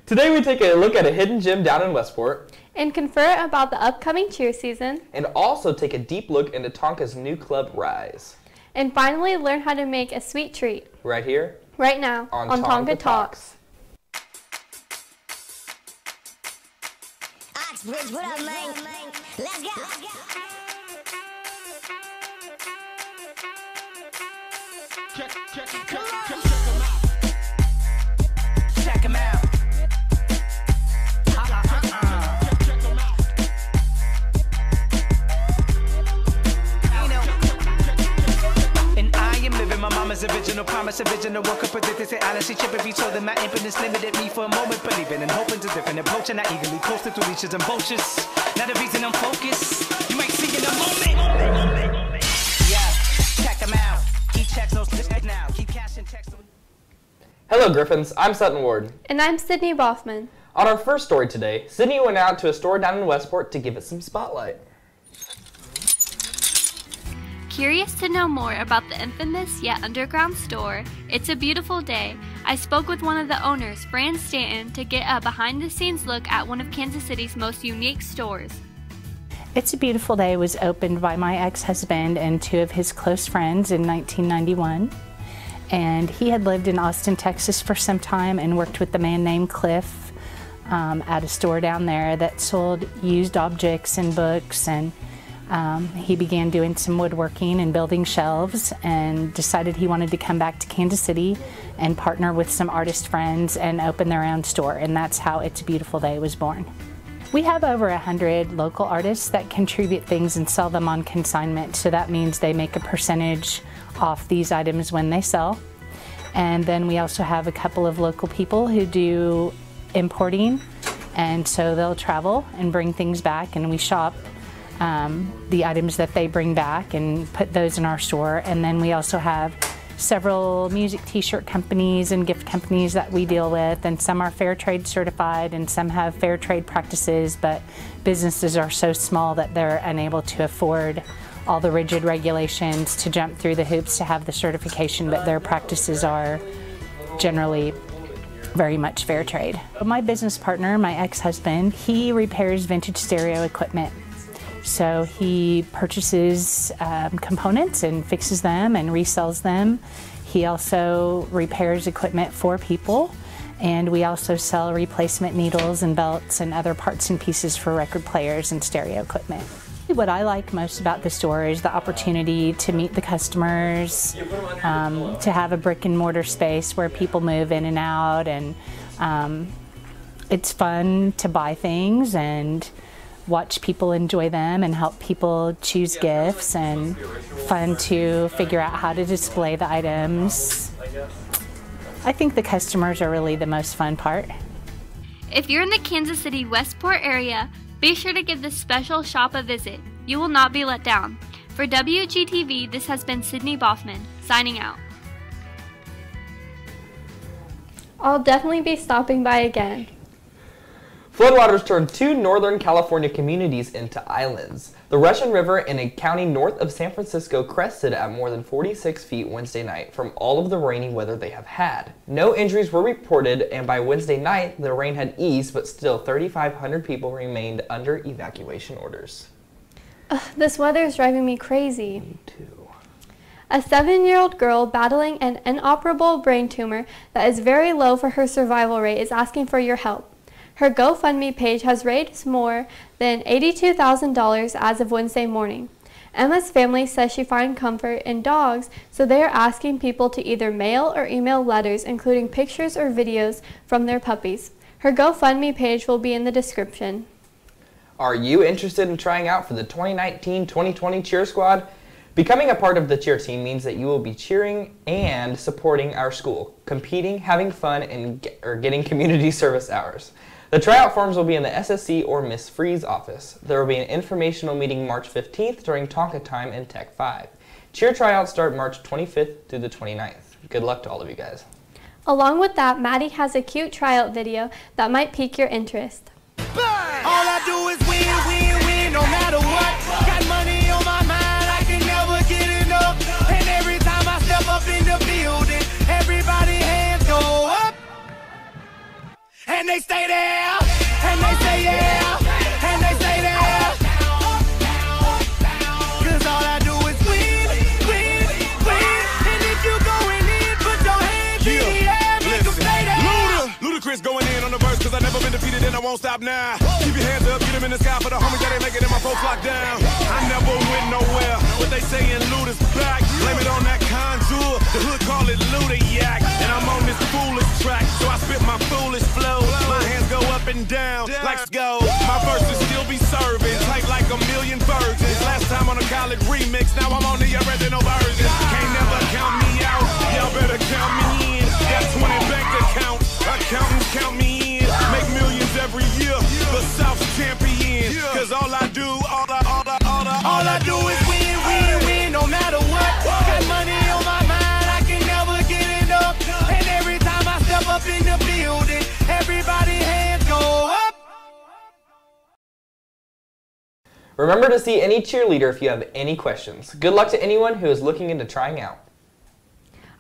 Today we take a look at a hidden gem down in Westport. And confer about the upcoming cheer season. And also take a deep look into Tonka's new club, Rise. And finally learn how to make a sweet treat. Right here. Right now on Tonka Talks. Oxbridge, what up, man? Let's go. Check him out. And I am living my mama's original promise, original worker predicted to Alice. She chipping me so that my impotence limited me for a moment, believing and hoping to different approach, and I eagerly coasted through leashes and vultures. Now the reason I'm focused, you might see in a moment. Yeah, check him out. He checks those lists now. Keep cashing checks. Hello Griffins, I'm Sutton Ward. And I'm Sydney Boffman. On our first story today, Sydney went out to a store down in Westport to give it some spotlight. Curious to know more about the infamous yet underground store, It's a Beautiful Day, I spoke with one of the owners, Fran Stanton, to get a behind-the-scenes look at one of Kansas City's most unique stores. It's a Beautiful Day was opened by my ex-husband and two of his close friends in 1991. And he had lived in Austin, Texas for some time and worked with a man named Cliff at a store down there that sold used objects and books, and he began doing some woodworking and building shelves and decided he wanted to come back to Kansas City and partner with some artist friends and open their own store, and that's how It's a Beautiful Day was born. We have over 100 local artists that contribute things and sell them on consignment, so that means they make a percentage off these items when they sell. And then we also have a couple of local people who do importing, and so they'll travel and bring things back, and we shop the items that they bring back and put those in our store. And then we also have several music t-shirt companies and gift companies that we deal with, and some are fair trade certified and some have fair trade practices, but businesses are so small that they're unable to afford all the rigid regulations to jump through the hoops to have the certification, but their practices are generally very much fair trade. My business partner, my ex-husband, he repairs vintage stereo equipment. So he purchases components and fixes them and resells them. He also repairs equipment for people, and we also sell replacement needles and belts and other parts and pieces for record players and stereo equipment. What I like most about the store is the opportunity to meet the customers, to have a brick and mortar space where people move in and out, and it's fun to buy things and watch people enjoy them and help people choose gifts, and fun to figure out how to display the items. I think the customers are really the most fun part. If you're in the Kansas City Westport area, be sure to give this special shop a visit. You will not be let down. For WGTV, this has been Sydney Boffman, signing out. I'll definitely be stopping by again. Floodwaters turned two northern California communities into islands. The Russian River in a county north of San Francisco crested at more than 46 feet Wednesday night from all of the rainy weather they have had. No injuries were reported, and by Wednesday night, the rain had eased, but still 3,500 people remained under evacuation orders. This weather is driving me crazy. Me too. A 7-year-old girl battling an inoperable brain tumor that is very low for her survival rate is asking for your help. Her GoFundMe page has raised more than $82,000 as of Wednesday morning. Emma's family says she finds comfort in dogs, so they are asking people to either mail or email letters including pictures or videos from their puppies. Her GoFundMe page will be in the description. Are you interested in trying out for the 2019-2020 cheer squad? Becoming a part of the cheer team means that you will be cheering and supporting our school, competing, having fun, and getting community service hours. The tryout forms will be in the SSC or Miss Free's office. There will be an informational meeting March 15th during Tonka time in Tech 5. Cheer tryouts start March 25th through the 29th. Good luck to all of you guys. Along with that, Maddie has a cute tryout video that might pique your interest. All I do is win, win, win, no matter what. Got money on my mind, I can never get enough. And every time I step up in the building, everybody hands go up. And and they stay there, and they say yeah, and they stay there. Cause all I do is win, win, win. And if you going in, put your hands in the air, make them stay there. Ludacris going in on the verse, cause I never been defeated and I won't stop now. Keep your hands up, get them in the sky for the homies that ain't making it, my folks locked down. I never went nowhere, but they saying Luda's back. Blame it on that contour, the hood call it Luda-yak. And I'm on this foolish track, so I spit my foolish flow. My hands go up and down, let's go. My verses still be serving, tight like a million virgins. Last time on a college remix, now I'm on the original version. Can't never count me out, y'all better count me in. Got 20 bank accounts, accountants count me in. Make millions every year, the South's champion. Cause all I do, all I do is win, win, win, no matter what. Got money on my mind, I can never get it up. And every time I step up in the building, everybody hands go up. Remember to see any cheerleader if you have any questions. Good luck to anyone who is looking into trying out.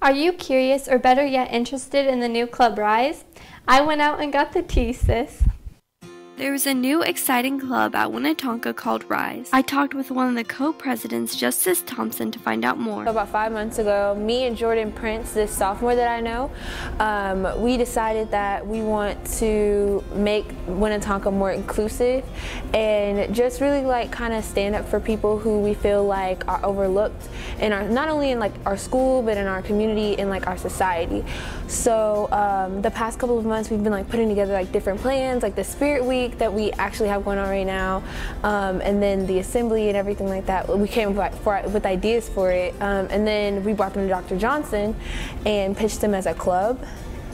Are you curious or better yet interested in the new Club Rise? I went out and got the tea, sis. There is a new exciting club at Tonka called Rise. I talked with one of the co-presidents, Justice Thompson, to find out more. About 5 months ago, me and Jordan Prince, this sophomore that I know, we decided that we want to make Tonka more inclusive and just really like kind of stand up for people who we feel like are overlooked in our, not only in like our school, but in our community and like our society. So the past couple of months we've been like putting together like different plans, like the Spirit Week that we actually have going on right now, and then the assembly and everything like that. We came with ideas for it, and then we brought them to Dr. Johnson and pitched them as a club,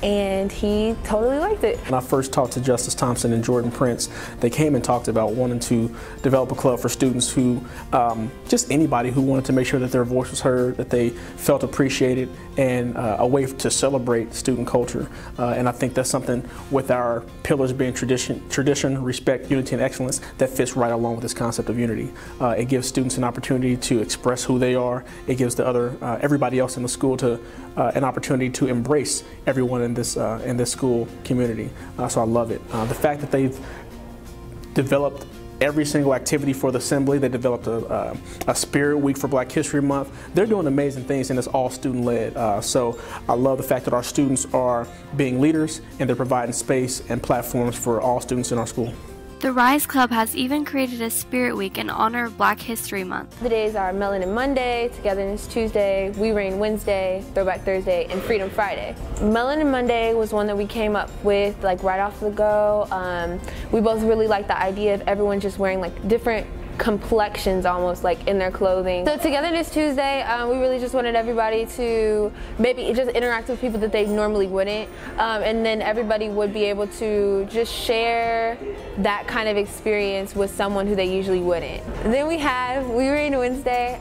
and he totally liked it. When I first talked to Justice Thompson and Jordan Prince, they came and talked about wanting to develop a club for students who, just anybody who wanted to make sure that their voice was heard, that they felt appreciated, and a way to celebrate student culture. And I think that's something with our pillars being tradition, respect, unity, and excellence that fits right along with this concept of unity. It gives students an opportunity to express who they are. It gives the everybody else in the school an opportunity to embrace everyone in this school community. So I love it. The fact that they've developed every single activity for the assembly. They developed a Spirit Week for Black History Month. They're doing amazing things, and it's all student-led. So I love the fact that our students are being leaders, and they're providing space and platforms for all students in our school. The Rise Club has even created a Spirit Week in honor of Black History Month. The days are Melanin Monday, Togetherness Tuesday, We Reign Wednesday, Throwback Thursday, and Freedom Friday. Melanin Monday was one that we came up with like right off the go. We both really liked the idea of everyone just wearing like different complexions almost like in their clothing. So Togetherness Tuesday, we really just wanted everybody to maybe just interact with people that they normally wouldn't, and then everybody would be able to just share that kind of experience with someone who they usually wouldn't. Then we have We Reign Wednesday,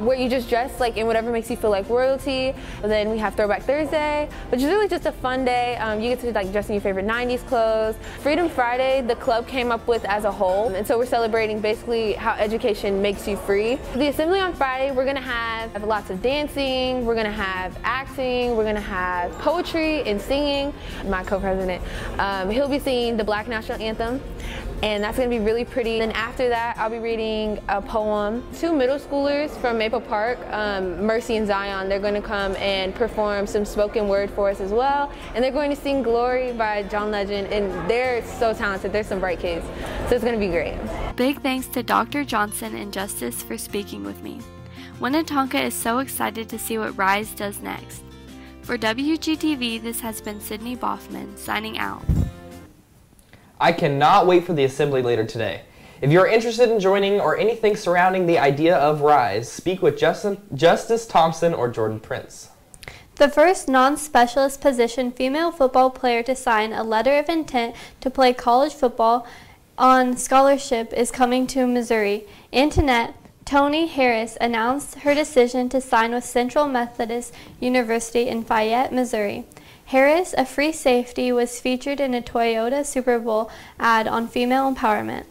where you just dress like in whatever makes you feel like royalty. Then we have Throwback Thursday, which is really just a fun day. You get to like dress in your favorite 90s clothes. Freedom Friday, the club came up with as a whole, and so we're celebrating basically how education makes you free. The assembly on Friday, we're gonna have lots of dancing, we're gonna have acting, we're gonna have poetry and singing. My co-president, he'll be singing the Black National Anthem, and that's gonna be really pretty. Then after that, I'll be reading a poem. 2 middle schoolers from Maple Park, Mercy and Zion, they're gonna come and perform some spoken word for us as well, and they're going to sing Glory by John Legend, and they're so talented. They're some bright kids, so it's gonna be great. Big thanks to Dr. Johnson and Justice for speaking with me. Tonka is so excited to see what Rise does next. For WGTV, this has been Sydney Boffman, signing out. I cannot wait for the assembly later today. If you're interested in joining or anything surrounding the idea of Rise, speak with Justice Thompson or Jordan Prince. The first non-specialist position female football player to sign a letter of intent to play college football on scholarship is coming to Missouri. Antoinette Tony Harris announced her decision to sign with Central Methodist University in Fayette, Missouri. Harris, a free safety, was featured in a Toyota Super Bowl ad on female empowerment.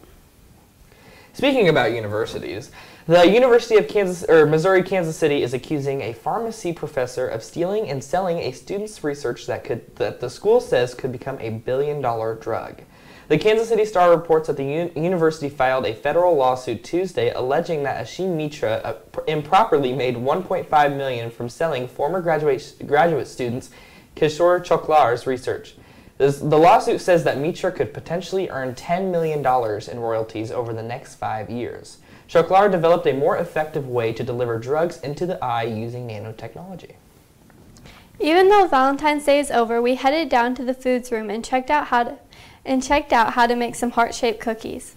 Speaking about universities, The University of Missouri Kansas City is accusing a pharmacy professor of stealing and selling a student's research that the school says could become a billion-dollar drug. The Kansas City Star reports that the university filed a federal lawsuit Tuesday alleging that Ashim Mitra improperly made $1.5 million from selling former graduate students Kishore Choklar's research. The lawsuit says that Mitra could potentially earn $10 million in royalties over the next 5 years. Choklar developed a more effective way to deliver drugs into the eye using nanotechnology. Even though Valentine's Day is over, we headed down to the foods room and checked out how to make some heart-shaped cookies.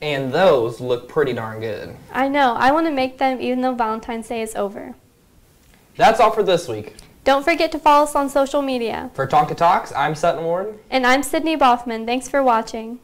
And those look pretty darn good. I know. I want to make them even though Valentine's Day is over. That's all for this week. Don't forget to follow us on social media. For Tonka Talks, I'm Sutton Ward. And I'm Sydney Bothman. Thanks for watching.